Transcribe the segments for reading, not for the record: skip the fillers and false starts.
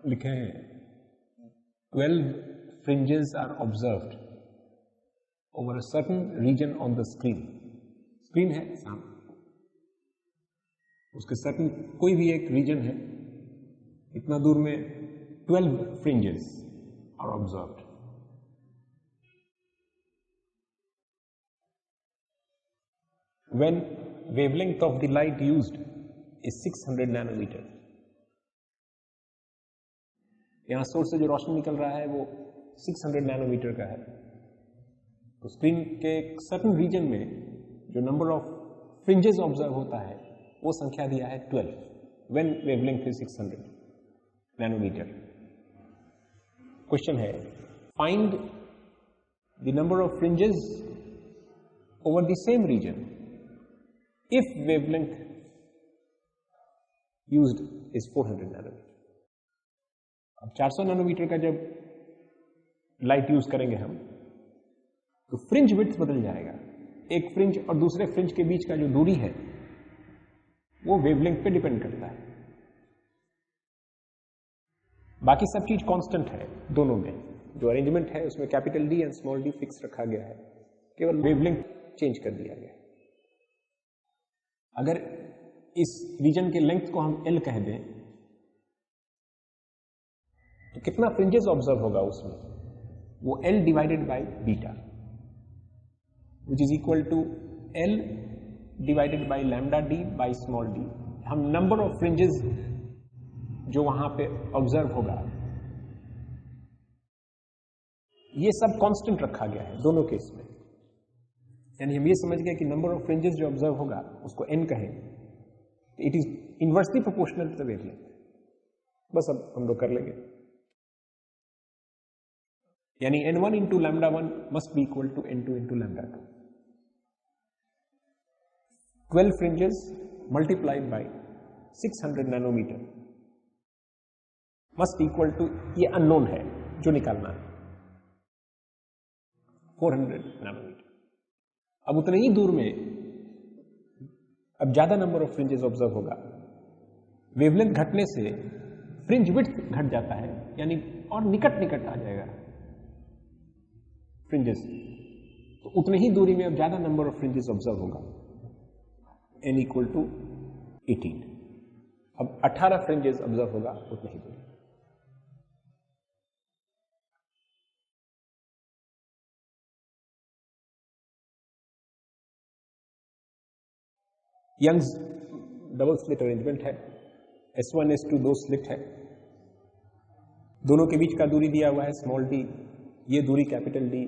लिखे हैं 12 fringes are observed over a certain region on the screen. Screen है सामने, उसके सर्टन कोई भी एक रीजन है, इतना दूर में 12 fringes are observed. When wavelength of the light used is 600 nanometer. यहाँ सोर्स से जो रोशनी निकल रहा है वो 600 नैनोमीटर का है. तो स्क्रीन के एक सर्टन रीजन में जो नंबर ऑफ फ्रिंजेस ऑब्जर्व होता है वो संख्या दिया है 12 when wavelength is 600 nanometre. Question है find the number of fringes over the same region if wavelength used is 400 nanometer. अब 400 नैनोमीटर का जब लाइट यूज करेंगे हम तो फ्रिंज विड्थ बदल जाएगा. एक फ्रिंज और दूसरे फ्रिंज के बीच का जो दूरी है वो वेवलेंथ पे डिपेंड करता है. बाकी सब चीज कांस्टेंट है दोनों में. जो अरेंजमेंट है उसमें capital D and small D fix रखा गया है, केवल वेवलेंथ चेंज कर दिया गया है. अगर इस रीजन के लेंथ को हम L कह दें तो कितना फ्रिंजेस ऑब्जर्व होगा उसमें, वो L divided by beta which is equal to L divided by lambda D by small D. हम नंबर ऑफ फ्रिंजेस जो वहां पे ऑब्जर्व होगा ये सब कांस्टेंट रखा गया है दोनों केस में. यानी हम ये समझ गए कि नंबर ऑफ फ्रिंजेस जो ऑब्जर्व होगा उसको n कहें, it is inversely proportional to the wavelength. बस अब हम लोग कर लेंगे. यानी n1 into lambda 1 must be equal to n2 into lambda 2. 12 fringes multiplied by 600 nanometer must equal to, ये अननोन है जो निकालना है, 400 नैनोमीटर. अब उतने ही दूर में अब ज्यादा नंबर ऑफ फ्रिंजेस ऑब्जर्व होगा. वेवलेंथ घटने से फ्रिंज विड्थ घट जाता है, यानी और निकट निकट आ जाएगा फ्रिंजेस. तो उतने ही दूरी में अब ज्यादा नंबर ऑफ फ्रिंजेस ऑब्जर्व होगा, n इक्वल टू 18. अब 18 फ्रिंजेस ऑब्जर्व होगा उतने ही दूरी. यंग्स डबल स्लिट अरेंजमेंट है. S1 S2 दो स्लिट है, दोनों के बीच का दूरी दिया हुआ है स्मॉल डी. ये दूरी capital D.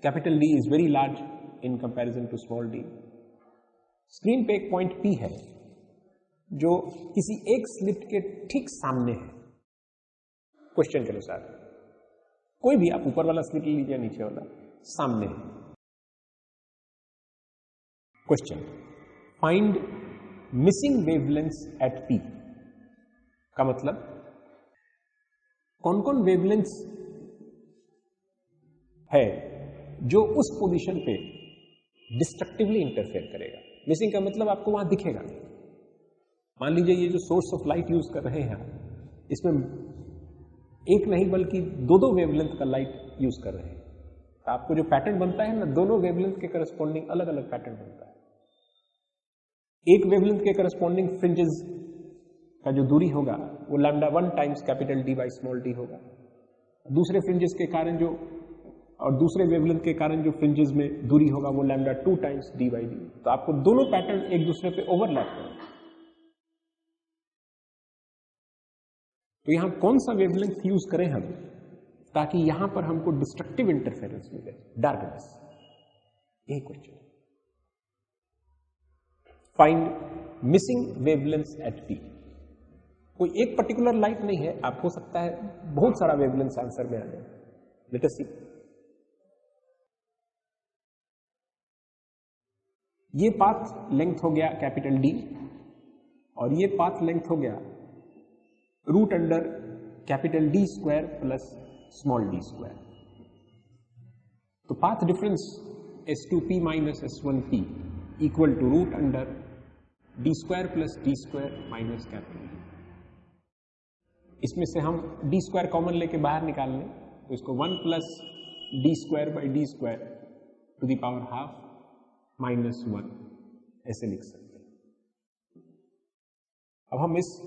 Capital D is very large in comparison to small D. Screen पे एक पॉइंट P है जो किसी एक स्लिट के ठीक सामने है. क्वेश्चन के अनुसार कोई भी आप ऊपर वाला स्लिट लीजिए या नीचे वाला, सामने है. Question find missing wavelengths at P. का मतलब कौन कौन वेवलेंथ्स है जो उस पोजीशन पे डिस्ट्रक्टिवली इंटरफेयर करेगा. मिसिंग का मतलब आपको वहां दिखेगा. मान लीजिए ये जो सोर्स ऑफ लाइट यूज कर रहे हैं इसमें एक नहीं बल्कि दो वेवलेंथ का लाइट यूज कर रहे हैं. तो आपको जो पैटर्न बनता है ना, दोनों वेवलेंथ के करस्पॉन्डिंग अलग अलग पैटर्न बनता है. एक वेवलेंथ के करस्पॉन्डिंग फ्रिंजेस का जो दूरी होगा वो lambda 1 times capital D by small D होगा. दूसरे फ्रिंजेस के कारण जो और दूसरे वेवलेंथ के कारण जो फ्रिंजेस में दूरी होगा वो lambda 2 times D by D. तो आपको दोनों पैटर्न एक दूसरे पे ओवरलैप करेंगे. तो यहां कौन सा वेवलेंथ यूज करें हम ताकि यहां पर हमको डिस्ट्रक्टिव इंटरफेरेंस मिले, डार्कनेस. यही question. Find missing wavelengths at P. कोई एक पर्टिकुलर लाइट नहीं है, आप हो सकता है बहुत सारा वेवलेंथ आंसर में आ जाए. लेट अस सी. ये पाथ लेंथ हो गया कैपिटल D और ये पाथ लेंथ हो गया root under capital D square plus small d square. तो path difference S2P minus S1P equal to root under d square plus d square minus capital D. इसमें से हम डी स्क्वायर कॉमन लेके बाहर निकाल लें तो इसको 1 plus D square by D square to the power half minus 1 ऐसे लिख सकते हैं। अब हम इस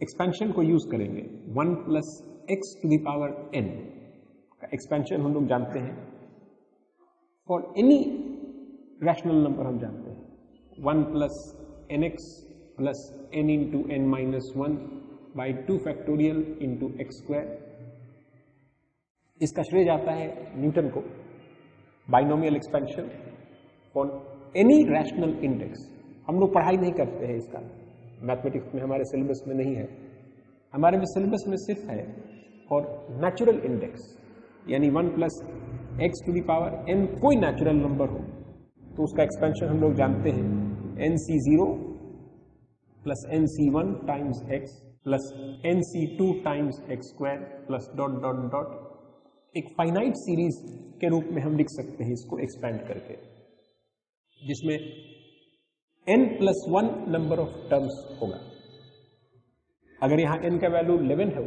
एक्सपेंशन को यूज करेंगे 1 plus x to the power n का एक्सपेंशन हम लोग जानते हैं फॉर एनी रैशनल नंबर हम जानते हैं 1 plus N X plus n into N minus 1 by 2 factorial into X square. इसका श्रेय जाता है न्यूटन को। Binomial expansion for any rational index हम लोग पढ़ाई नहीं करते हैं, इसका मैथमेटिक्स में हमारे सिलेबस में नहीं है। हमारे में सिलेबस में सिर्फ है फॉर नेचुरल इंडेक्स, यानी 1 plus x to the power n कोई नेचुरल नंबर हो तो उसका एक्सपेंशन हम लोग जानते हैं nc0 plus nc1 times x plus nc2 times X square plus dot dot dot एक फाइनाइट सीरीज के रूप में हम लिख सकते हैं इसको एक्सपेंड करके, जिसमें n plus 1 number of terms होगा। अगर यहां n का वैल्यू 11 है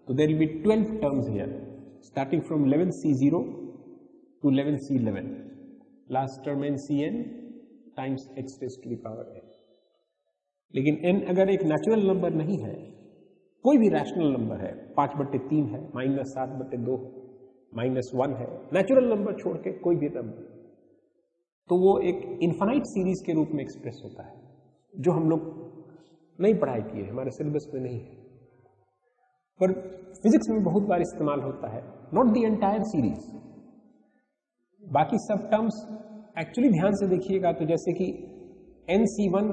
तो there will be 12 terms here starting from 11c0 to 11c11, last term ncn times x raise to the power n। लेकिन n अगर एक नेचुरल नंबर नहीं है, कोई भी रैशनल नंबर है, 5/3 है, -7/2 -1 है, नेचुरल नंबर छोड़ के कोई भी नंबर, तो वो एक इन्फाइनाइट सीरीज के रूप में एक्सप्रेस होता है, जो हम लोग नहीं पढ़ाई किए, हमारे सिलेबस में नहीं है, पर फिजिक्स में बहुत बार इस्तेमाल होता है। नॉट द एंटायर सीरीज, बाकी सब टर्म्स एक्चुअली ध्यान से देखिएगा तो जैसे कि nc1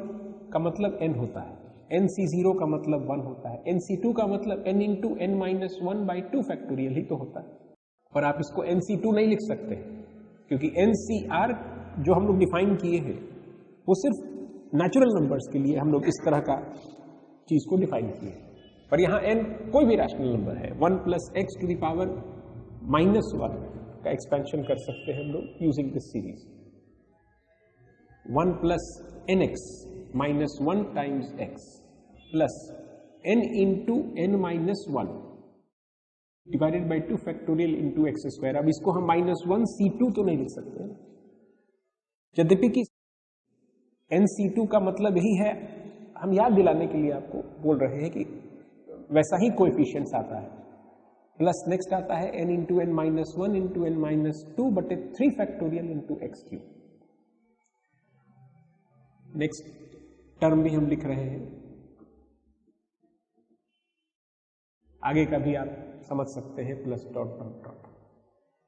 का मतलब n होता है, nc0 का मतलब 1 होता है, nc2 का मतलब n into n minus 1 by 2 factorial ही तो होता है, पर आप इसको nc2 नहीं लिख सकते क्योंकि ncr जो हम लोग डिफाइन किए हैं वो सिर्फ नेचुरल नंबर्स के लिए हम लोग इस तरह का चीज को डिफाइन किए, पर यहाँ n कोई भी रैशनल नंबर है, 1 plus x to the power minus 1 का एक्सपेंशन कर सकते हैं हम लोग using this series. 1 plus N X minus 1 times x plus n into N minus 1 divided by 2 factorial into X square. अब इसको हम -1 c2 तो नहीं लिख सकते, यद्यपि कि nc2 का मतलब यही है, हम याद दिलाने के लिए आपको बोल रहे हैं कि वैसा ही कोएफिशिएंट्स आता है, प्लस नेक्स्ट आता है n into N minus 1 into N minus 2/3 factorial into X cube. Next term भी हम लिख रहे हैं, आगे का भी आप समझ सकते हैं, प्लस डॉट डॉट डॉट।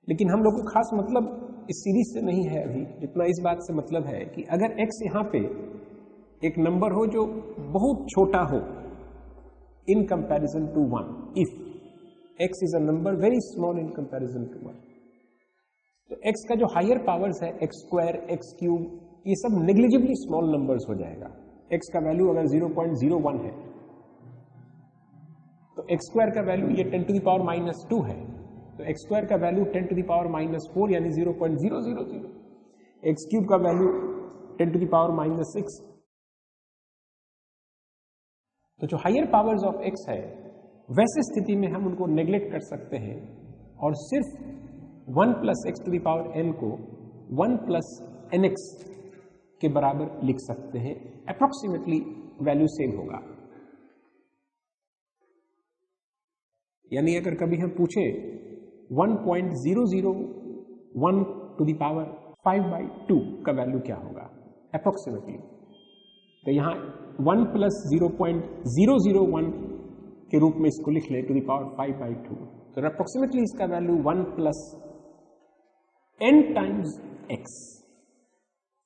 लेकिन हम लोग को खास मतलब इस सीरीज से नहीं है अभी, जितना इस बात से मतलब है कि अगर x यहां पे एक नंबर हो जो बहुत छोटा हो in comparison to 1, if x is a number very small in comparison to 1, तो x का जो हायर पावर्स है x स्क्वायर एक्स क्यूब ये सब नेग्लिजिबली स्मॉल नंबर्स हो जाएगा। x का वैल्यू अगर 0.01 है तो x स्क्वायर का वैल्यू ये 10 टू द पावर माइनस 2 है, तो x स्क्वायर का value 10 to the power minus 4 यानी 0.000, x क्यूब का value 10 to the power minus 6। तो जो हायर पावर्स ऑफ x है वैसे स्थिति में हम उनको नेग्लेक्ट कर सकते हैं और सिर्फ 1 plus x to the power n को 1 प्लस एन एक्स के बराबर लिख सकते हैं, अप्रोक्सीमेटली वैल्यू सेम होगा। यानी अगर कभी हम पूछे 1.001 टू द पावर 5/2 का वैल्यू क्या होगा अप्रोक्सीमेटली, तो यहाँ 1 प्लस 0.001 के रूप में इसको लिख ले टू द पावर 5/2, तो अप्रोक्सीमेटली इसका value 1 plus n times x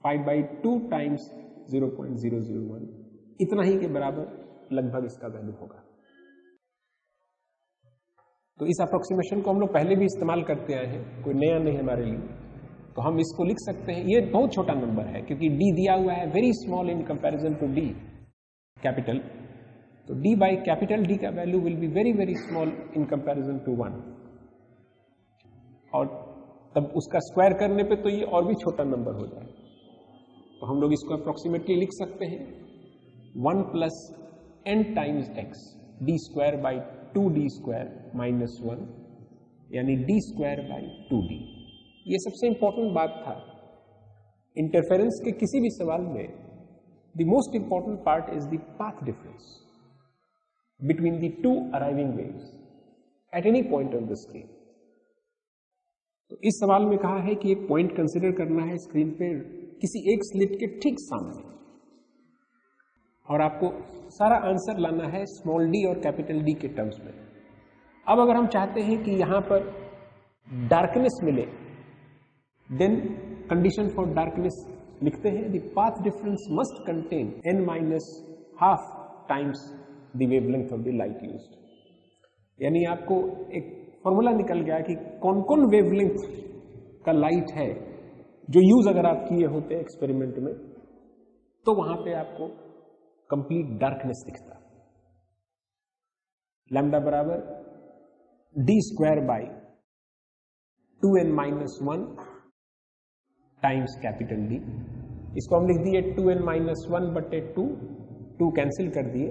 5/2 times 0.001 इतना ही के बराबर लगभग इसका वैल्यू होगा। तो इस अप्रोक्सीमेशन को हम लोग पहले भी इस्तेमाल करते आए हैं, कोई नया नहीं हमारे लिए, तो हम इसको लिख सकते हैं। ये बहुत छोटा नंबर है क्योंकि d दिया हुआ है very small in comparison to d capital, तो d बाई कैपिटल D का value will be very very small in comparison to 1, और तब उसका स्क्वायर करने पे तो ये और भी छोटा नंबर हो जाए, तो हम लोग इसको अप्रोक्सीमेटली लिख सकते हैं 1 plus n times x D square by 2d square minus 1 यानी d स्क्वायर बाई 2d। ये सबसे इंपॉर्टेंट बात था इंटरफेरेंस के किसी भी सवाल में। The most important part is the path difference between the two arriving waves at any point on the screen. तो इस सवाल में कहा है कि एक पॉइंट कंसिडर करना है स्क्रीन पे किसी एक स्लिट के ठीक सामने, और आपको सारा आंसर लाना है स्मॉल डी और कैपिटल डी के टर्म्स में। अब अगर हम चाहते हैं कि यहां पर डार्कनेस मिले, देन कंडीशन फॉर डार्कनेस लिखते हैं the path difference must contain n minus half times the wavelength of the light used. यानी आपको एक फॉर्मूला निकल गया कि कौन कौन वेवलेंथ का लाइट है जो यूज अगर आप किए होते हैं एक्सपेरिमेंट में, तो वहां पे आपको कंप्लीट डार्कनेस दिखता। लैम्डा बराबर D square by 2n minus 1 times capital D. इसको हम लिख दिए 2n माइनस 1 बटे 2 कैंसिल कर दिए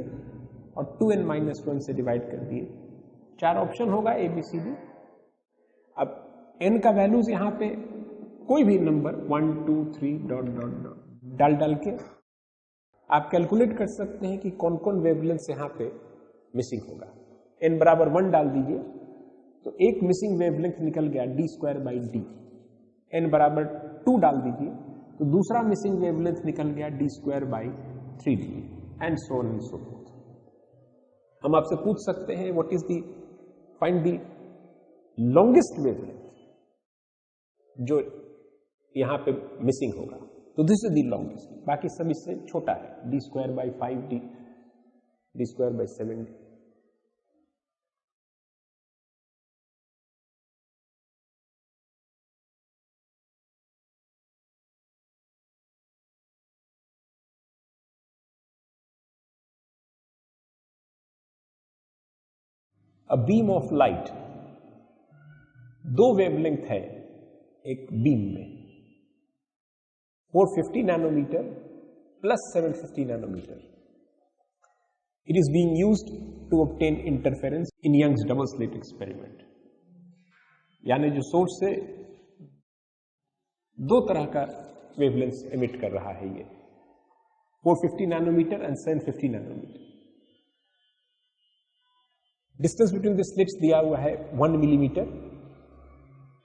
और 2n माइनस 1 से डिवाइड कर दिए। 4 ऑप्शन होगा ए बी सी डी। अब n का वैल्यूज यहां पे कोई भी नंबर 1 2 3 डॉट डॉट डॉट डाल के आप कैलकुलेट कर सकते हैं कि कौन कौन वेवलेंथ यहां पे मिसिंग होगा। n बराबर 1 डाल दीजिए तो एक मिसिंग वेवलेंथ निकल गया D square by D. n बराबर 2 डाल दीजिए तो दूसरा मिसिंग वेवलेंथ निकल गया D square by 3d and so on and so fourth. हम आपसे पूछ सकते हैं what is the find the longest wavelength जो यहां पे मिसिंग होगा, तो दिस इज द लॉन्गेस्ट। बाकी सब इससे छोटा है, D square by 5d, D square by 7d। A beam of light, दो वेवलेंथ है एक बीम में, 450 nanometre plus 750 nanometre. It is being used to obtain interference in Young's double slit experiment. यानी जो सोर्स से दो तरह का वेवलेंथ एमिट कर रहा है, ये 450 nanometre and 750 nanometre. Distance between the slits दिया हुआ है 1 millimetre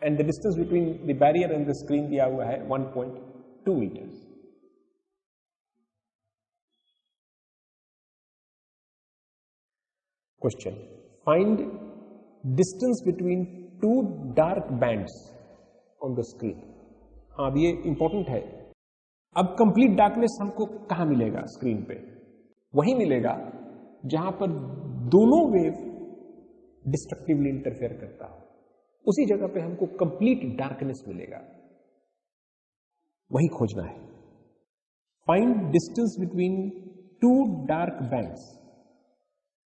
and the distance between the barrier and the screen दिया हुआ है 1.2 metre. Question, find distance between two dark bands on the screen. हाँ, अब ये इंपॉर्टेंट है। अब कंप्लीट डार्कनेस हमको कहां मिलेगा स्क्रीन पे? वही मिलेगा जहां पर दोनों वेव डिस्ट्रक्टिवली इंटरफेयर करता हो, उसी जगह पे हमको कंप्लीट डार्कनेस मिलेगा। वही खोजना है। Find distance between two dark bands.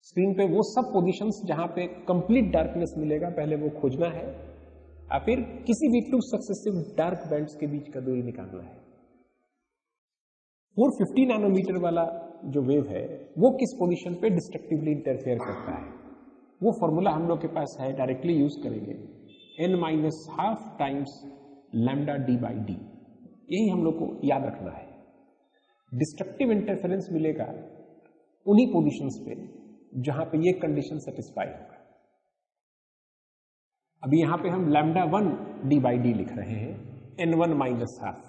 Screen पे वो सब पोजीशंस जहां पे कंप्लीट डार्कनेस मिलेगा, पहले वो खोजना है, और फिर किसी भी टू सक्सेसिव डार्क बैंड्स के बीच का दूरी निकालना है। 450 नैनोमीटर वाला जो वेव है वो किस पोजीशन पे डिस्ट्रक्टिवली इंटरफेयर करता है, वो फॉर्मूला हम लोग के पास है, डायरेक्टली यूज करेंगे। n minus half times lambda D by D, यही हम लोग को याद रखना है। डिस्ट्रक्टिव इंटरफेरेंस मिलेगा उन्हीं पोजीशंस पे जहां पे ये कंडीशन सेटिस्फाई होगा। अभी यहां पे हम लैम्डा 1 डी बाई डी लिख रहे हैं, n1 माइनस हाफ।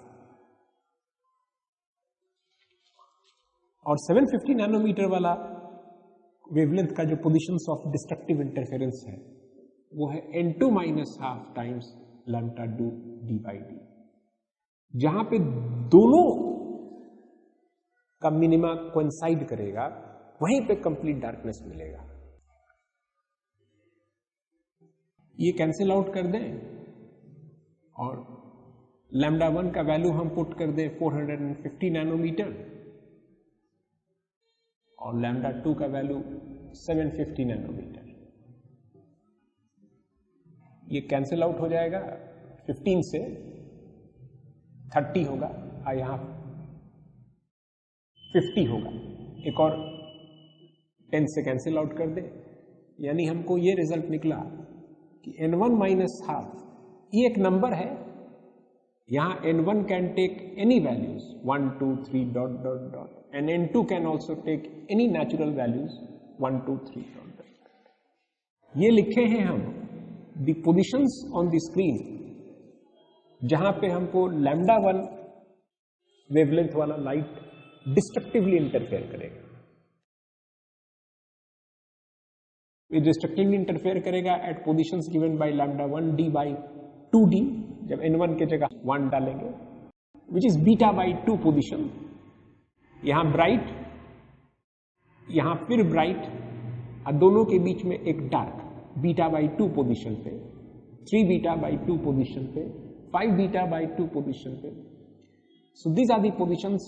और 750 नैनोमीटर वाला वेवलेंथ का जो पोजीशंस ऑफ डिस्ट्रक्टिव इंटरफेरेंस है वो है n2 minus half times lambda D by D. जहां पे दोनों का मिनिमा कोइंसाइड करेगा वहीं पे कंप्लीट डार्कनेस मिलेगा। ये कैंसिल आउट कर दें और लैम्डा 1 का वैल्यू हम पुट कर दें 450 नैनोमीटर और लैम्डा 2 का वैल्यू 750 नैनोमीटर। ये कैंसिल आउट हो जाएगा, 15 से 30 होगा और यहां 50 होगा। एक और 10 से कैंसिल आउट कर दे, यानी हमको ये रिजल्ट निकला कि n1 माइनस हाफ, ये एक नंबर है, यहां n1 can take any values 1 2 3 dot dot dot and n2 can also take any natural values 1 2 3 dot dot. ये लिखे हैं हम the positions on the screen जहां पे हमको λ1 वेवलेंथ वाला लाइट डिस्ट्रक्टिवली इंटरफेयर करेगा। ये डिस्ट्रक्टिवली इंटरफेयर करेगा at positions given by λ1 d by 2d, जब n1 के जगह 1 डालेंगे, which is beta by 2 position. यहां ब्राइट, यहां फिर ब्राइट, और दोनों के बीच में एक डार्क बीटा बाई 2 पोजिशन पे, 3 बीटा बाई 2 पोजिशन पे, 5 बीटा बाई 2 पोजिशन पे। So these are the positions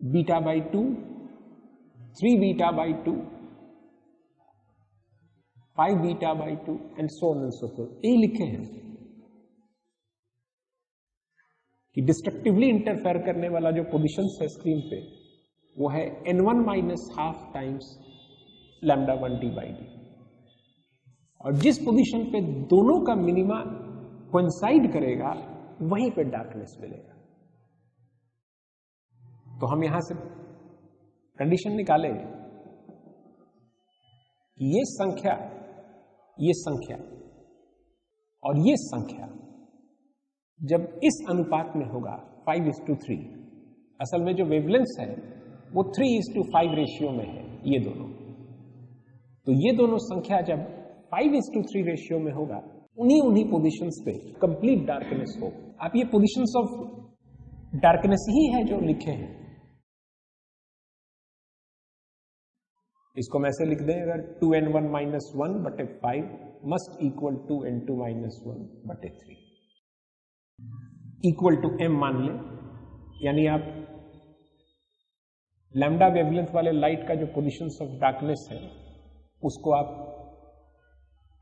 beta by 2, 3 beta by 2, 5 beta by 2 and so on and so forth. यही लिखे हैं कि डिस्ट्रक्टिवली इंटरफेयर करने वाला जो पोजिशंस है स्क्रीन पे वो है n1 माइनस half times λ1 d by D, और जिस पोजीशन पे दोनों का मिनिमा कोइंसाइड करेगा वहीं पे डार्कनेस मिलेगा। तो हम यहां से कंडीशन निकाले कि ये संख्या और ये संख्या जब इस अनुपात में होगा 5:3, असल में जो वेवलेंथ है वो 3:5 रेशियो में है ये दोनों, तो ये दोनों संख्या जब 5:3 रेशियो में होगा, उन्हीं पोजीशंस पे कंप्लीट डार्कनेस हो। आप ये पोजीशंस ऑफ डार्कनेस ही है जो लिखे हैं, इसको मैं ऐसे लिख दें, अगर 2n1 minus 1/5 must equal to n2 minus 1/3 equal to m मान लें, यानी आप लैम्डा वेवलेंथ वाले लाइट का जो पोजीशंस ऑफ डार्कनेस है उसको आप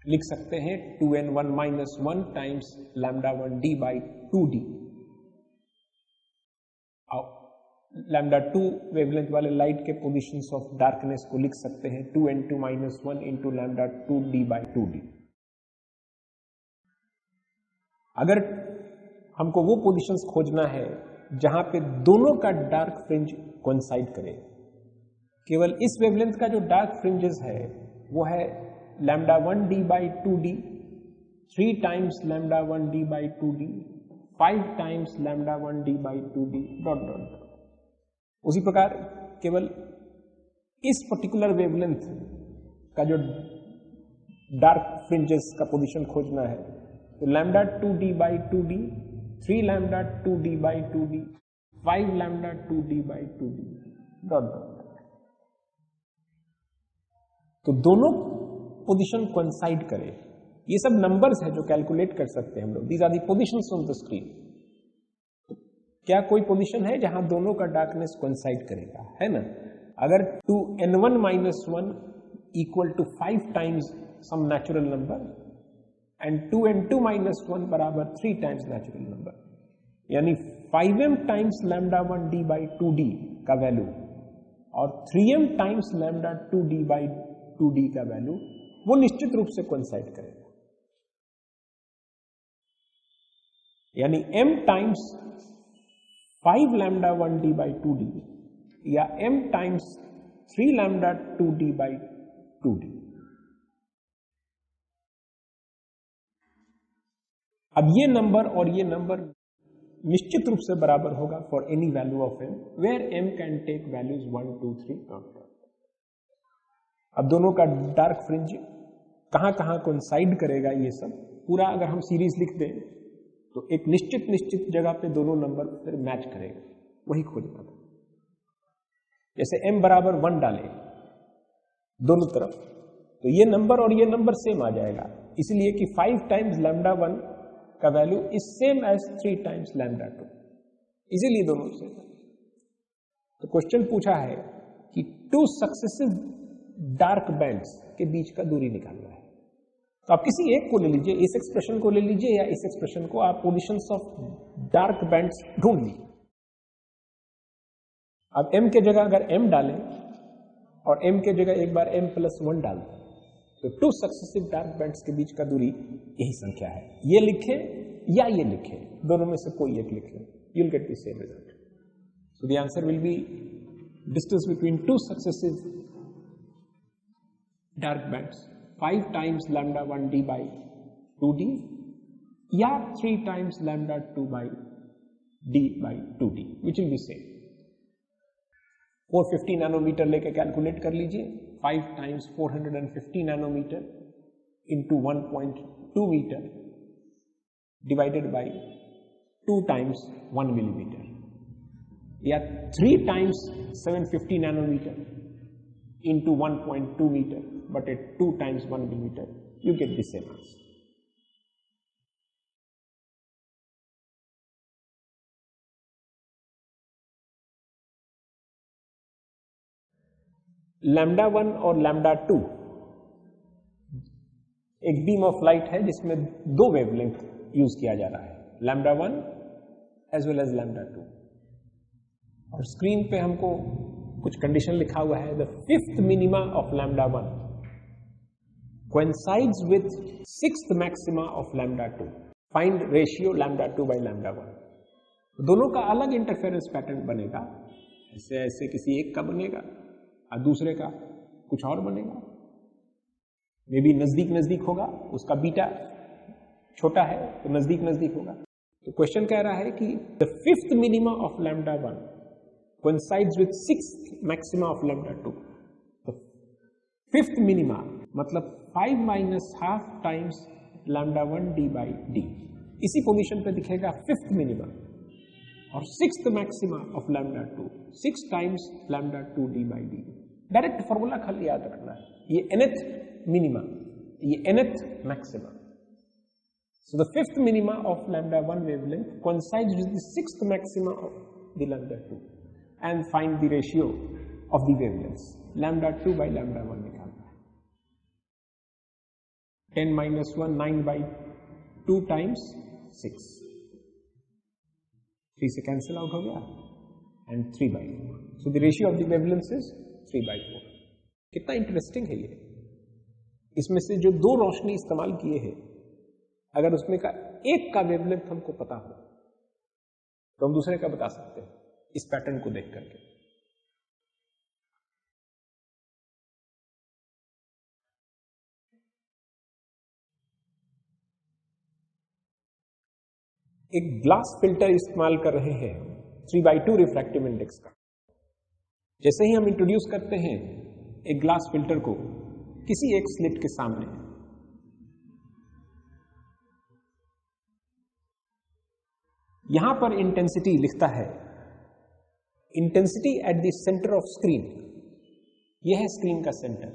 लिख सकते हैं 2n1 minus 1 times λ1 d by 2d, और λ2 वेवलेंथ वाले लाइट के पोजीशंस ऑफ डार्कनेस को लिख सकते हैं 2n2 minus 1 into λ2 d by 2d। अगर हमको वो पोजीशंस खोजना है जहां पे दोनों का डार्क फ्रिंज कोइंसाइड करे, केवल इस वेवलेंथ का जो डार्क फ्रिंजेस है वो है λ1 d by 2d, 3 times λ1 d by 2d, 5 times λ1 d by 2d dot dot dot. उसी प्रकार केवल इस पर्टिकुलर वेवलेंथ का जो डार्क फ्रिंजेस का पोजीशन खोजना है तो λ2d by 2d, 3 λ2d by 2d, 5 λ2d by 2d dot dot. तो दोनों पोजीशन कोइंसाइड करे, ये सब नंबर्स है जो कैलकुलेट कर सकते हैं हम लोग। These are the positions on the screen. क्या कोई पोजीशन है जहां दोनों का डार्कनेस कोइंसाइड करेगा, है ना? अगर 2n1 minus 1 equal to 5 times some natural number and 2n2 minus 1 बराबर 3 टाइम्स नेचुरल नंबर, यानी 5m times λ1 d by 2d का वैल्यू और 3m times λ2d by 2d का वैल्यू वो निश्चित रूप से कोइंसाइड करेगा, यानी m times 5 λ1 d by 2d या m times 3 λ2d by 2d। अब ये नंबर और ये नंबर निश्चित रूप से बराबर होगा for any value of m, where m can take values 1 2 3। अब दोनों का डार्क फ्रिंज कहां कोइंसाइड करेगा, ये सब पूरा अगर हम सीरीज लिख दें तो एक निश्चित जगह पे दोनों नंबर फिर मैच करेगा, वही खोजना था। जैसे m बराबर 1 डाले दोनों तरफ तो ये नंबर और ये नंबर सेम आ जाएगा, इसलिए कि 5 टाइम्स λ1 का value is same as 3 times λ2, इसीलिए दोनों सेम है। तो क्वेश्चन पूछा है कि 2 सक्सेसिव डार्क बैंड्स के बीच का दूरी निकालना है, तो आप किसी एक को ले लीजिए, इस एक्सप्रेशन को ले लीजिए या इस एक्सप्रेशन को, आप पोजीशंस ऑफ डार्क बैंड्स ढूंढ लीजिए। अब m के जगह अगर m डालें और m के जगह एक बार m+1 डाल दें, तो 2 सक्सेसिव डार्क बैंड्स के बीच का दूरी यही संख्या है। ये लिखें या ये लिखें, दोनों में से कोई एक लिखें, you will get the same result. So the answer will be distance between 2 successive dark bands 5 times λ1 d by 2d या 3 times λ2 by d by 2d, which will be same। 450 nanometre लेके कैलकुलेट कर लीजिए, 5 times 450 nanometre into 1.2 metre divided by 2 times 1 millimetre, या 3 times 750 nanometre into 1.2 metre but at 2 times 1 millimeter, you get the same answer। λ1 और λ2 एक beam of light है जिसमें 2 wavelength use किया जा रहा है, λ1 एज वेल एज λ2, और स्क्रीन पे हमको कुछ कंडीशन लिखा हुआ है, the 5th minima of λ1 coincides with 6th maxima of λ2, find ratio λ2 by λ1। दोनों का अलग इंटरफेरेंस पैटर्न बनेगा, ऐसे ऐसे किसी एक का बनेगा और दूसरे का कुछ और बनेगा, मे भी नजदीक नजदीक होगा, उसका बीटा छोटा है तो नजदीक नजदीक होगा। तो क्वेश्चन कह रहा है कि the 5th minima of λ1 coincides with 6th maxima of λ2। तो 5th मिनिमा मतलब 5 minus half times λ1 d by d, इसी पोजीशन पे दिखेगा 5th मिनिमा, और 6th maxima of λ2 6 times λ2 d by d। Direct formula खाली याद रखना है, ये nth मिनिमा, ये nth maxima. So the 5th minima of λ1 wavelength coincides with the 6th maxima of the λ2, and find the ratio of the wavelengths। λ2 by λ1 निकालना है, 10 minus 1 9 by 2 times 6, 3 से cancel out हो गया, and 3 by 4। So the ratio of the wavelengths is 3 by 4। कितना interesting है ये, इसमें से जो 2 रोशनी इस्तेमाल किए हैं, अगर उसमें का एक का वेवलेंथ हमको पता हो तो हम दूसरे का बता सकते हैं इस पैटर्न को देख करके। एक ग्लास फिल्टर इस्तेमाल कर रहे हैं 3/2 रिफ्रैक्टिव इंडेक्स का। जैसे ही हम इंट्रोड्यूस करते हैं एक ग्लास फिल्टर को किसी एक स्लिट के सामने, यहां पर इंटेंसिटी लिखता है, intensity at the centre of screen, यह है स्क्रीन का सेंटर।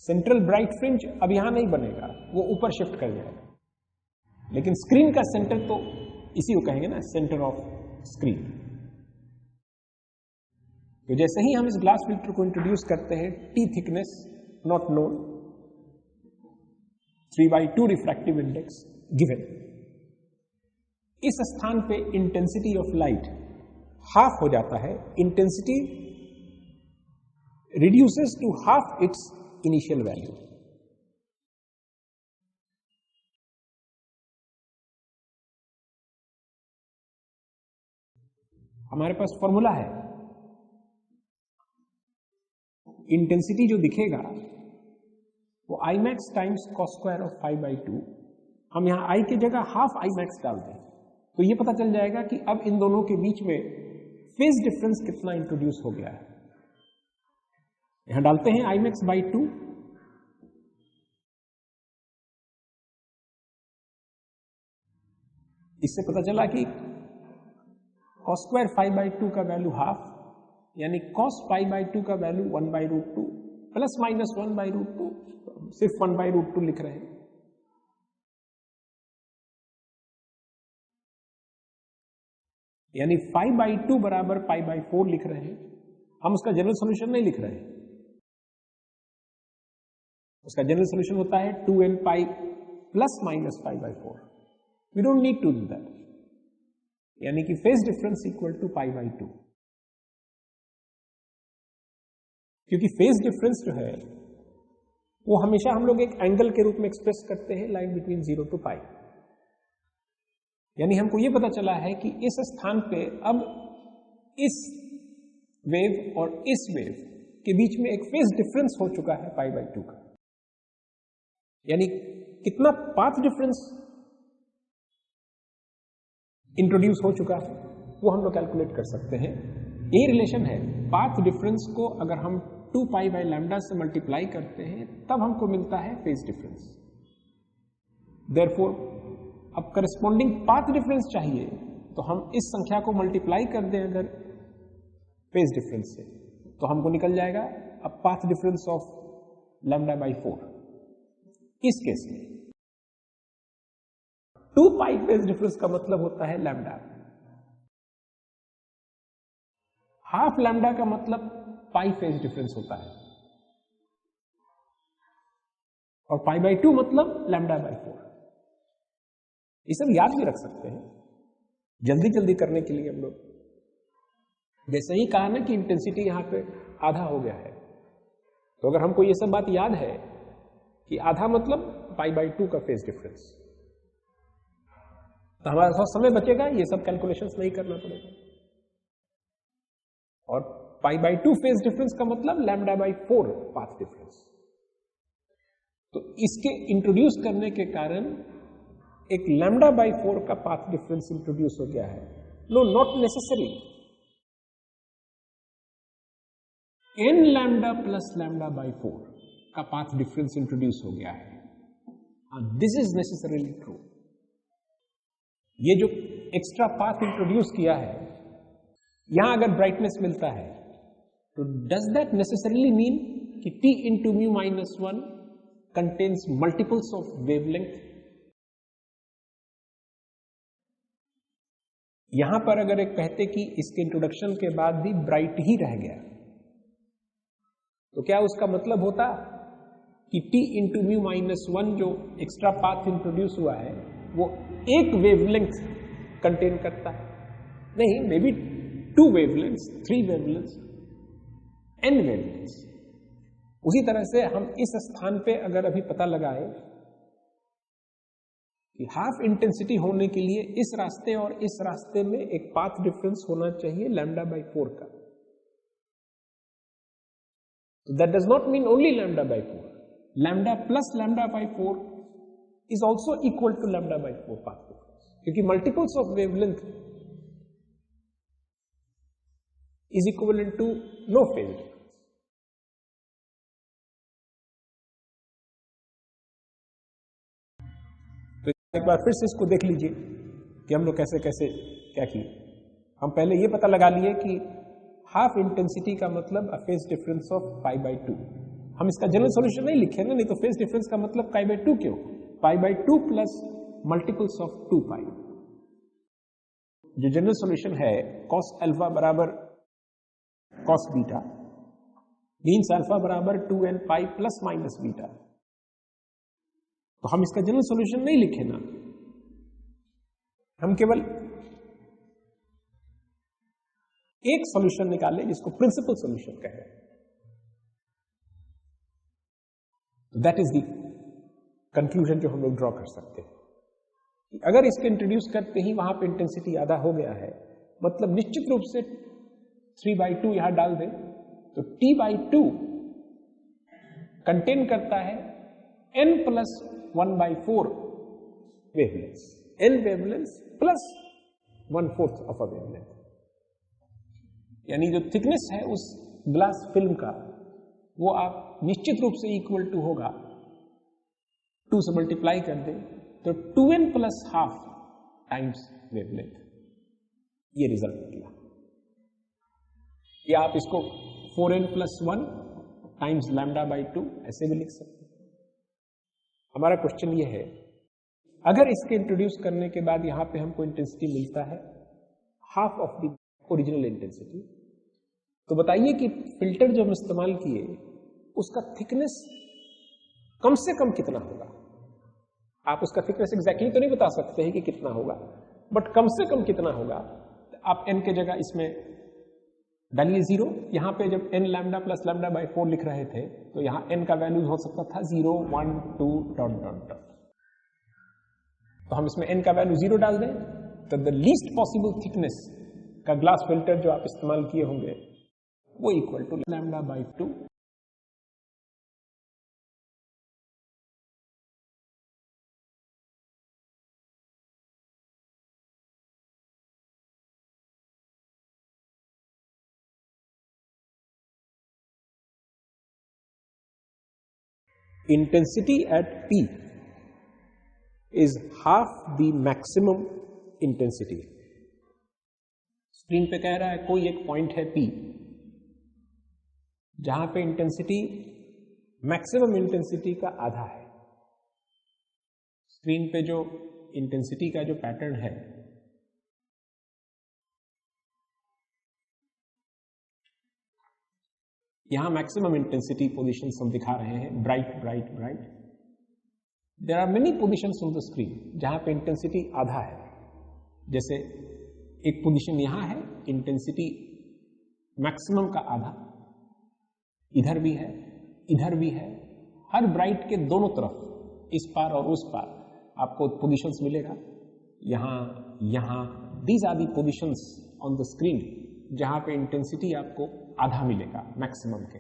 सेंट्रल ब्राइट फ्रिंज अब यहां नहीं बनेगा, वो ऊपर शिफ्ट कर जाएगा, लेकिन स्क्रीन का सेंटर तो इसी को कहेंगे ना, सेंटर ऑफ स्क्रीन। तो जैसे ही हम इस ग्लास फिल्टर को इंट्रोड्यूस करते हैं, T thickness not known, 3/2 refractive index given, इस स्थान पे इंटेंसिटी ऑफ लाइट हाफ हो जाता है, intensity reduces to half its initial value. हमारे पास फॉर्मूला है, इंटेंसिटी जो दिखेगा वो I max times cos square of 5/2, हम यहां I की जगह हाफ I max डाल दें तो ये पता चल जाएगा कि अब इन दोनों के बीच में फेज डिफरेंस कितना इंट्रोड्यूस हो गया है। यहां डालते हैं I max by 2, इससे पता चला कि cos स्क्वायर 5/2 का वैल्यू हाफ, यानी cos 5/2 का वैल्यू 1/√2 प्लस माइनस 1/√2, सिर्फ 1/√2 लिख रहे हैं। यानी 5/2 बराबर π/4 लिख रहे हैं, हम उसका जनरल सॉल्यूशन नहीं लिख रहे हैं। उसका जनरल सॉल्यूशन होता है 2n pi plus minus π/4। We don't need to do that, यानी कि फेज डिफरेंस इक्वल टू π/2। क्योंकि फेज डिफरेंस जो है वो हमेशा हम लोग एक एंगल के रूप में एक्सप्रेस करते हैं, लाइन बिटवीन 0 to पाई। यानी हमको ये पता चला है कि इस स्थान पे अब इस वेव और इस वेव के बीच में एक फेज डिफरेंस हो चुका है π/2 का। यानी कितना पाथ डिफरेंस इंट्रोड्यूस हो चुका है वो हम लोग कैलकुलेट कर सकते हैं। ये रिलेशन है, पाथ डिफरेंस को अगर हम 2π/λ से मल्टीप्लाई करते हैं तब हमको मिलता है फेज डिफरेंस। देयरफॉर अब करस्पॉन्डिंग पाथ डिफरेंस चाहिए तो हम इस संख्या को मल्टीप्लाई कर दें अगर फेज डिफरेंस से, तो हमको निकल जाएगा अब पाथ डिफरेंस ऑफ λ/4। इस केस में 2π फेज डिफरेंस का मतलब होता है लैम्डा, हाफ लैम्डा का मतलब पाई फेज डिफरेंस होता है, और π/2 मतलब λ/4। ये सब याद भी रख सकते हैं जल्दी जल्दी करने के लिए हम लोग। जैसे ही कहा ना कि इंटेंसिटी यहां पे आधा हो गया है, तो अगर हमको ये सब बात याद है कि आधा मतलब π/2 का फेज डिफरेंस, तो हमारा थोड़ा समय बचेगा, ये सब कैलकुलेशंस नहीं करना पड़ेगा। और π/2 फेज डिफरेंस का मतलब λ/4 पाथ डिफरेंस। तो इसके इंट्रोड्यूस करने के कारण एक λ/4 का पाथ डिफरेंस इंट्रोड्यूस हो गया है। No, not necessary, n λ plus λ/4 का पाथ डिफरेंस इंट्रोड्यूस हो गया है। This is necessarily true. ये जो एक्स्ट्रा पाथ इंट्रोड्यूस किया है, यहां अगर ब्राइटनेस मिलता है तो डज दैट नेसेसरीली मीन कि t into mu -1 contains multiples of wavelength? यहां पर अगर एक कहते कि इसके इंट्रोडक्शन के बाद भी ब्राइट ही रह गया, तो क्या उसका मतलब होता कि t इंटू म्यू -1 जो एक्स्ट्रा पाथ इंट्रोड्यूस हुआ है वो एक वेवलेंथ कंटेन करता है? नहीं, may be 2 wavelengths, 3 wavelengths, n wavelengths. उसी तरह से हम इस स्थान पे अगर अभी पता लगाए कि हाफ इंटेंसिटी होने के लिए इस रास्ते और इस रास्ते में एक पाथ डिफरेंस होना चाहिए λ/4 का, तो that does not mean only λ/4, lambda plus λ/4 is also equal to λ/4 path difference, क्योंकि multiples of wavelength is equivalent to no phase difference। तो एक बार फिर से इसको देख लीजिए कि हम लोग कैसे कैसे क्या किए। हम पहले ये पता लगा लिए कि हाफ इंटेंसिटी का मतलब अ फेज डिफरेंस ऑफ π/2। हम इसका जनरल सॉल्यूशन नहीं लिखे ना, नहीं तो फेज डिफरेंस का मतलब π/2 क्यों? π/2 प्लस मल्टीपल्स ऑफ 2π। जो जनरल सॉल्यूशन है cos अल्फा बराबर cos बीटा मीन्स अल्फा बराबर 2n pi plus minus beta. तो हम इसका जनरल सॉल्यूशन नहीं लिखे ना, हम केवल एक सॉल्यूशन निकाले जिसको प्रिंसिपल सॉल्यूशन कह रहे हैं। दैट इज द कंक्लूजन जो हम लोग ड्रॉ कर सकते हैं कि अगर इसको इंट्रोड्यूस करते ही वहां पे इंटेंसिटी आधा हो गया है, मतलब निश्चित रूप से 3/2 यहां डाल दें तो t/2 कंटेन करता है n plus 1/4 wavelength, n wavelength plus 1/4 of a wavelength. यानी जो थिकनेस है उस ग्लास फिल्म का वो आप निश्चित रूप से इक्वल टू होगा 2 से मल्टीप्लाई कर दें तो 2n plus half times wavelength. ये रिजल्ट निकला। या आप इसको 4n प्लस 1 टाइम्स λ/2 ऐसे भी लिख सकते हैं। हमारा क्वेश्चन ये है, अगर इसके इंट्रोड्यूस करने के बाद यहां पे हमको इंटेंसिटी मिलता है half of the original intensity, तो बताइए कि फिल्टर जो हम इस्तेमाल किए उसका थिकनेस कम से कम कितना होगा? आप उसका थिकनेस एग्जैक्टली तो नहीं बता सकते हैं कि कितना होगा, बट कम से कम कितना होगा? आप n के जगह इसमें डालिए 0। यहां पे जब n lambda plus lambda by 4 लिख रहे थे तो यहां n का वैल्यू हो सकता था 0, 1, 2 डॉट डॉट डॉट। तो हम इसमें n का वैल्यू 0 डाल दें तो द लीस्ट पॉसिबल थिकनेस का ग्लास फिल्टर जो आप इस्तेमाल किए होंगे वो equal to lambda by 2। Intensity at P is half the maximum intensity। Screen पे कह रहा है कोई एक पॉइंट है P जहां पे इंटेंसिटी मैक्सिमम इंटेंसिटी का आधा है। स्क्रीन पे जो इंटेंसिटी का जो पैटर्न है यहां मैक्सिमम इंटेंसिटी पोजीशंस हम दिखा रहे हैं, bright bright bright. There are many positions on the screen जहां पे इंटेंसिटी आधा है। जैसे एक पोजीशन यहां है, इंटेंसिटी मैक्सिमम का आधा, इधर भी है, इधर भी है। हर ब्राइट के दोनों तरफ, इस पार और उस पार आपको पोजीशंस मिलेगा। यहां these are the positions on the screen जहां पे इंटेंसिटी आपको आधा मिलेगा मैक्सिमम के।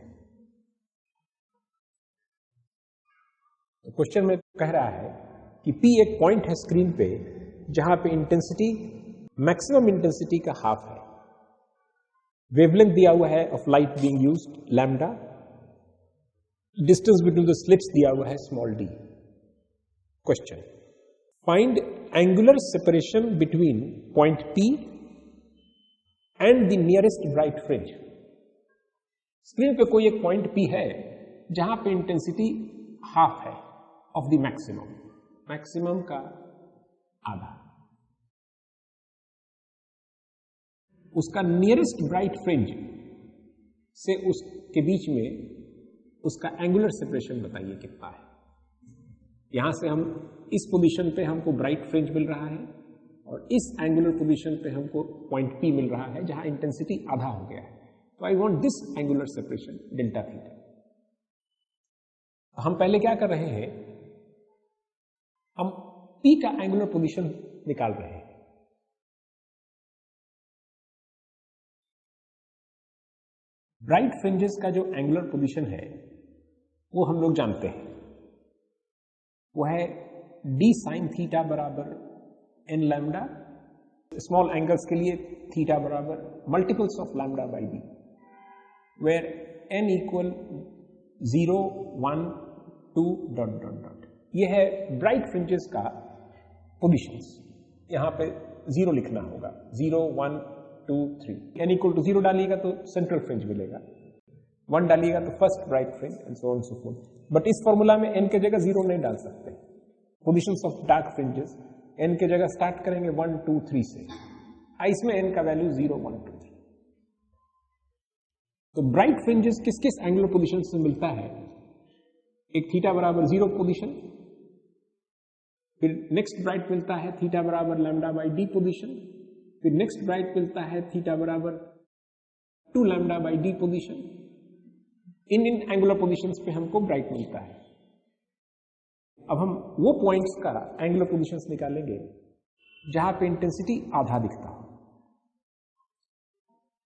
तो क्वेश्चन में कह रहा है कि P एक पॉइंट है स्क्रीन पे जहां पे इंटेंसिटी मैक्सिमम इंटेंसिटी का हाफ है। वेवलेंथ दिया हुआ है of light being used lambda. Distance between the slits दिया हुआ है small d। Question, find angular separation between point P and the nearest bright fringe. Screen पे कोई एक पॉइंट P है जहां पे इंटेंसिटी हाफ है ऑफ द मैक्सिमम, मैक्सिमम का आधा। उसका नियरेस्ट ब्राइट फ्रिंज से उसके बीच में उसका एंगुलर सेपरेशन बताइए कितना है। यहां से हम इस पोजीशन पे हमको ब्राइट फ्रिंज मिल रहा है और इस एंगुलर पोजीशन पे हमको पॉइंट P मिल रहा है जहां इंटेंसिटी आधा हो गया है। तो I want this angular separation delta theta. हम पहले क्या कर रहे हैं, हम P का एंगुलर पोजीशन निकाल रहे हैं। ब्राइट फ्रिंजेस का जो एंगुलर पोजीशन है वो हम लोग जानते हैं, वो है d sin थीटा बराबर n लैम्डा। स्मॉल एंगल्स के लिए थीटा बराबर multiples of lambda by d, where n equal 0, 1, 2 dot dot dot. ये है ब्राइट फ्रिंजेस का पोजीशंस। यहां पे 0 लिखना होगा, 0, 1, 2, 3। n इक्वल टू 0 डालिएगा तो सेंट्रल फ्रिंज मिलेगा, 1 डालिएगा तो first bright fringe and so on so fourth. But इस फॉर्मूला में n के जगह 0 नहीं डाल सकते। Positions of dark fringes n के जगह स्टार्ट करेंगे 1, 2, 3 से। इसमें n का वैल्यू 0, 1, 2, 3। तो ब्राइट फ्रिंजेस किस किस एंगुलर पोजीशन से मिलता है? एक थीटा बराबर 0 पोजीशन, फिर नेक्स्ट ब्राइट मिलता है थीटा बराबर लैम्डा बाई d पोजीशन, फिर नेक्स्ट ब्राइट मिलता है थीटा बराबर 2 lambda by d position. In angular positions पे हमको ब्राइट मिलता है। अब हम वो पॉइंट्स का एंगुलर पोजीशंस निकालेंगे जहां पे इंटेंसिटी आधा दिखता हो।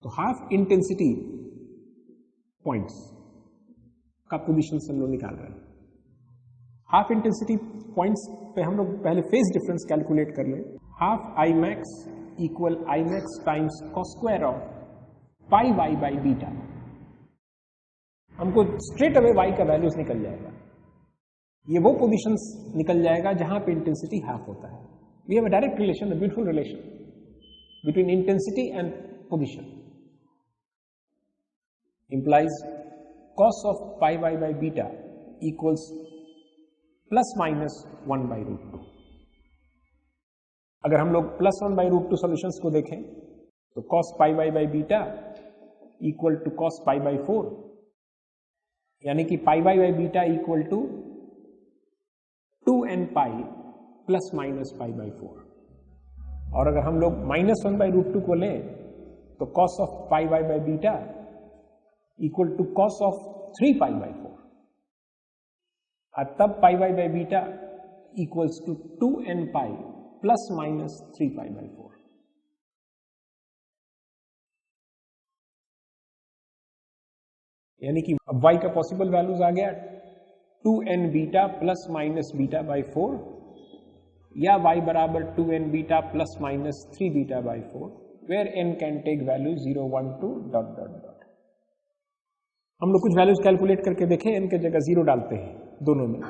तो हाफ इंटेंसिटी पॉइंट्स का पोजीशंस हम लोग निकाल रहे हैं। हाफ इंटेंसिटी पॉइंट्स पे हम लोग पहले फेज डिफरेंस कैलकुलेट कर लें। Half I max equal I max times cos square of pi y by beta. हमको स्ट्रेट अवे y का वैल्यूज निकल जाएगा। ये वो पोजीशंस निकल जाएगा जहां पे इंटेंसिटी हाफ होता है। We have a direct relation, a beautiful relation between intensity and position. Implies cos of pi y by beta equals plus minus 1 by root 2। अगर हम लोग plus 1 by root 2 सॉल्यूशंस को देखें तो cos pi y by beta equal to cos pi by 4, यानी कि pi y by beta equal to 2n pi plus minus pi by 4। और अगर हम लोग minus 1 by root 2 को लें तो cos of pi y by beta equal to cos of 3 pi by 4, और तब pi y by beta equals to 2n pi plus minus 3 pi by 4. यानी कि अब y का पॉसिबल वैल्यूज आ गया 2n beta plus minus beta by 4 या y बराबर 2n beta plus minus 3 beta by 4 where n can take value 0 1 2 dot dot dot. हम लोग कुछ वैल्यूज कैलकुलेट करके देखें, n के जगह 0 डालते हैं दोनों में,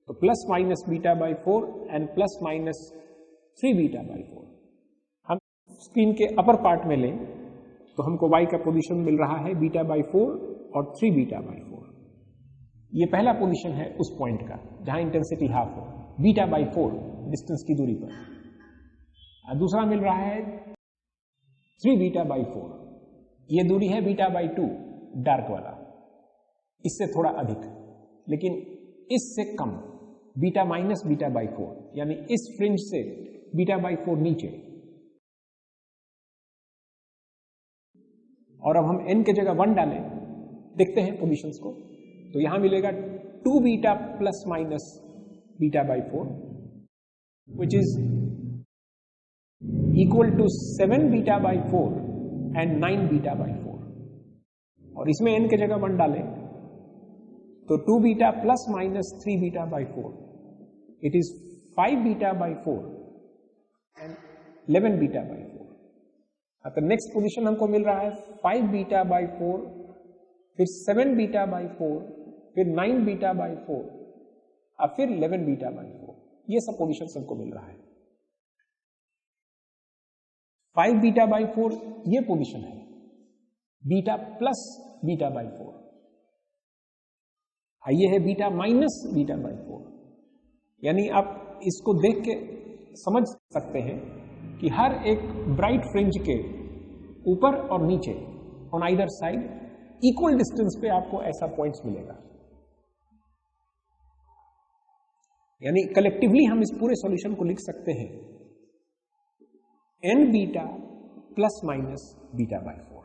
तो plus minus beta by 4 and plus minus 3 beta by 4. हम स्क्रीन के अपर पार्ट में लें तो हमको y का पोजीशन मिल रहा है बीटा बाई 4 और 3 बीटा बाई 4. ये पहला पोजीशन है उस पॉइंट का जहां इंटेंसिटी हाफ हो, बीटा बाई 4 डिस्टेंस की दूरी पर. और दूसरा मिल रहा है 3 बीटा बाई 4, ये दूरी है बीटा बाई 2 डार्क वाला, इससे थोड़ा अधिक, लेकिन इससे कम बीटा माइनस बीटा बाई 4, यानी इस फ्रिंज से बीटा बाई 4 नीचे. और अब हम n के जगह 1 डालें, देखते हैं पोजीशंस को, तो यहां मिलेगा 2 beta plus minus beta by 4 which is equal to 7 beta by 4 and 9 beta by 4. और इसमें n के जगह 1 डालें तो 2 beta plus minus 3 beta by 4 it is 5 beta by 4 and 11 beta by 4. तो नेक्स्ट पोजीशन हमको मिल रहा है 5 बीटा बाई 4, फिर 7 बीटा बाई 4, फिर 9 बीटा बाई 4 और फिर 11 बीटा बाई 4. ये सब पोजीशन हमको मिल रहा है. 5 बीटा बाई 4 ये पोजीशन है, बीटा प्लस बीटा बाई 4. ये है बीटा माइनस बीटा बाई 4. यानी आप इसको देख के समझ सकते हैं कि हर एक ब्राइट फ्रिंज के ऊपर और नीचे on either side equal distance पे आपको ऐसा पॉइंट्स मिलेगा. यानी कलेक्टिवली हम इस पूरे सॉल्यूशन को लिख सकते हैं n beta plus minus beta by 4.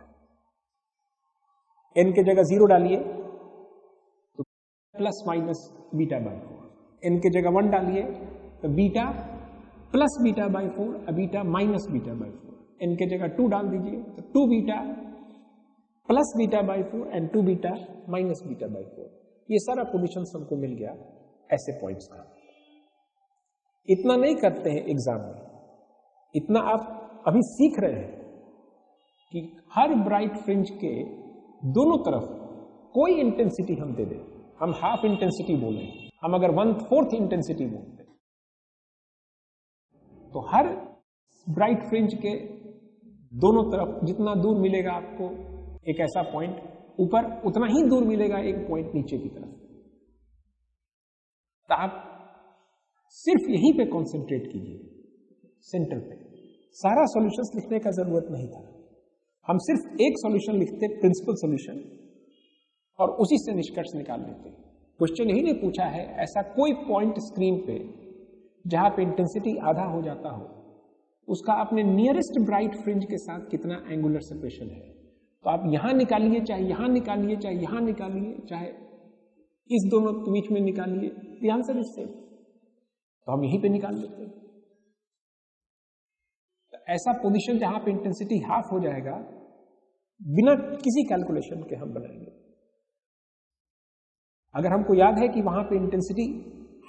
n के जगह 0 डालिए तो plus minus beta by 4, n के जगह 1 डालिए तो बीटा प्लस बीटा बाई 4 और beta minus beta by 4. n के जगह 2 डाल दीजिए तो 2 beta plus beta by 4 and 2 beta minus beta by 4. ये सारा पोजीशन हमको मिल गया ऐसे पॉइंट्स का. इतना नहीं करते हैं एग्जाम में, इतना आप अभी सीख रहे हैं कि हर ब्राइट फ्रिंज के दोनों तरफ कोई इंटेंसिटी हम दे दें. हम हाफ इंटेंसिटी बोले, हम अगर 1/4 इंटेंसिटी बोलते तो हर ब्राइट फ्रिंज के दोनों तरफ जितना दूर मिलेगा आपको एक ऐसा पॉइंट ऊपर, उतना ही दूर मिलेगा एक पॉइंट नीचे की तरफ. तो आप सिर्फ यहीं पे कंसंट्रेट कीजिए, सेंटर पे. सारा सॉल्यूशंस लिखने का जरूरत नहीं था, हम सिर्फ एक सॉल्यूशन लिखते, प्रिंसिपल सॉल्यूशन, और उसी से निष्कर्ष निकाल लेते. क्वेश्चन यही नहीं पूछा है ऐसा कोई पॉइंट स्क्रीन पे जहां पे इंटेंसिटी आधा हो जाता हो, उसका अपने नियरेस्ट ब्राइट फ्रिंज के साथ कितना एंगुलर सेपरेशन है. तो आप यहां निकालिए, चाहे यहां निकालिए, चाहे यहां निकालिए, चाहे इस दोनों के बीच में निकालिए, द आंसर इज सेम. तो हम यहीं पे निकाल लेते हैं. तो ऐसा पोजीशन जहां पे इंटेंसिटी हाफ हो जाएगा बिना किसी कैलकुलेशन के हम बनाएंगे. अगर हमको याद है कि वहां पे इंटेंसिटी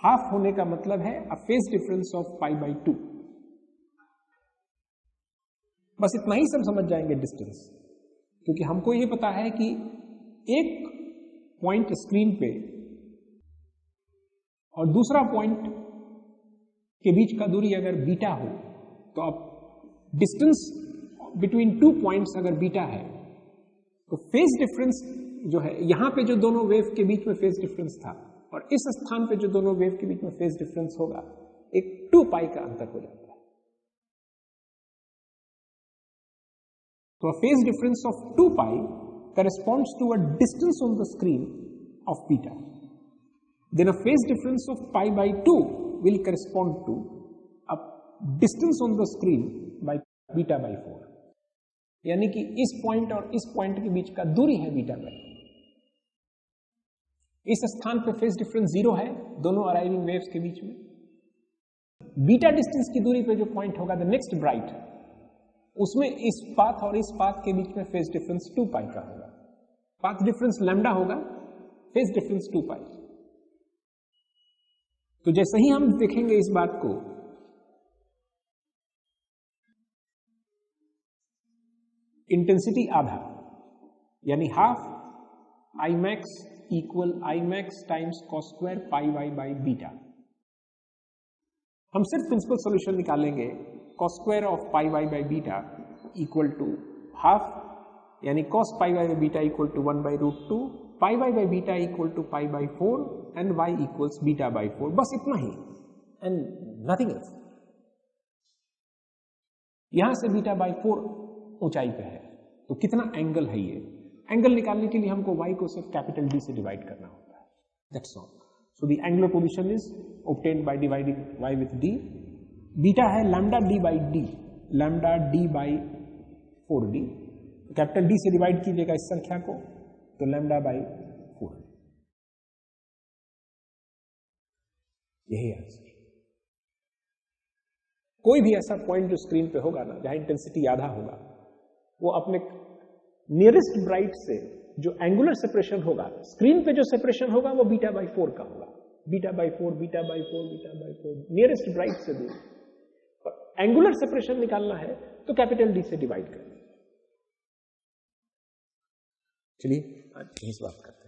हाफ होने का मतलब है a phase difference of pi by 2, बस इतना ही सब समझ जाएंगे डिस्टेंस. क्योंकि हमको ये पता है कि एक पॉइंट स्क्रीन पे और दूसरा पॉइंट के बीच का दूरी अगर बीटा हो, तो अब डिस्टेंस बिटवीन 2 पॉइंट्स अगर बीटा है तो फेज डिफरेंस जो है, यहां पे जो दोनों वेव के बीच में फेज डिफरेंस था और इस स्थान पे जो दोनों वेव के बीच में फेज डिफरेंस होगा, एक 2 पाई का अंतर हो जाता है. तो a phase difference of 2 pi corresponds to a distance on the screen of beta. Then a phase difference of pi by 2 will correspond to a distance on the screen by beta by 4. यानी कि इस point और इस point के बीच का दूरी है beta by. इस स्थान पे फेज डिफरेंस 0 है दोनों अराइविंग वेव्स के बीच में। बीटा डिस्टेंस की दूरी पे जो पॉइंट होगा द नेक्स्ट ब्राइट, उसमें इस पाथ और इस पाथ के बीच में फेज डिफरेंस 2 पाई का होगा। पाथ डिफरेंस लैम्डा होगा, फेज डिफरेंस 2 पाई। तो जैसे ही हम देखेंगे इस बात को, इंटेंसिटी आधा यानी half I max equal I max times cos square pi y by beta. हम सिर्फ प्रिंसिपल सॉल्यूशन निकालेंगे, cos square of pi y by beta equal to half यानी cos pi y by beta equal to 1 by root 2, pi y by beta equal to pi by 4 and y equals beta by 4। बस इतना ही and nothing else. यहां से beta by 4 ऊंचाई पे है, तो कितना एंगल है ये? एंगल निकालने के लिए हमको y को सिर्फ कैपिटल D से डिवाइड करना होता है, that's all. So the angular position is obtained by dividing y with d। Beta है lambda d by d, lambda d by 4d। Capital D से डिवाइड कीजिएगा इस संख्या को, तो लैम्डा बाई 4। यही आंसर। कोई भी ऐसा पॉइंट जो स्क्रीन पे होगा ना, जहां इंटेंसिटी आधा होगा, वो अपने नियरेस्ट ब्राइट से जो एंगुलर सेपरेशन होगा, स्क्रीन पे जो सेपरेशन होगा वो बीटा बाई 4 का होगा। Beta by 4, beta by 4, beta by 4, nearest bright से दूर। और एंगुलर सेपरेशन निकालना है तो कैपिटल D से डिवाइड करना। चलिए आज यही बात करते हैं।